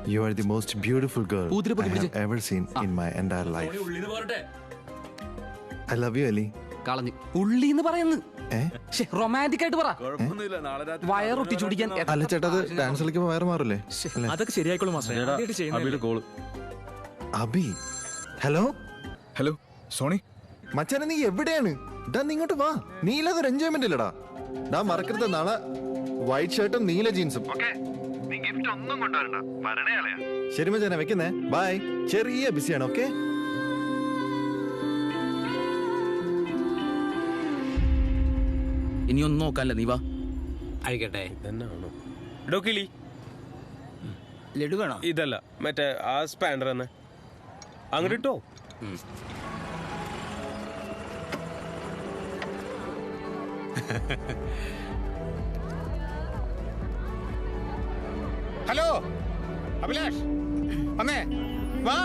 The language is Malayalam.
You are the most beautiful girl I have ever seen in my entire life. I love you, Ellie. കളഞ്ഞു ഉള്ളിന്ന് പറയുന്നു. റൊമാൻറ്റിക് ആയിട്ട് പറ. വയറൊട്ടി ചുടിക്കാൻ. അല്ല ചേട്ടാ, അത് ഡാൻസ് കളിക്കുമ്പോ വയറ് മാറില്ലേ? അതൊക്കെ ശരിയായിക്കോളും master. Abi, hello. Hello Sony. മച്ചാനെ നീ എവിടെയാണ്? ഡാ നീ ഇങ്ങോട്ട് വാ. നീ ഇല്ലാതൊരു എൻജോയ്മെന്റ് ഇല്ലടാ. ഡാ മറക്കരുത്, നാളെ വൈറ്റ് ഷർട്ടും നീല ജീൻസും. ശരി മച്ചാനെ, വെക്കുന്നേ. ബൈ. ചെറിയ ബിസിയാണ്. ഓക്കെ. ഇനിയൊന്നും നോക്കാനല്ല, നീ വാ. അഴിക്കട്ടെ. ഡോക്കിലി ലഡു വേണോ? ഇതല്ല, മറ്റേ ആ സ്പാൻഡർ തന്നെ അങ്ങോട്ട് ഇട്ടോ. ഹലോ അഭിലാഷ്, വന്നേ വാ.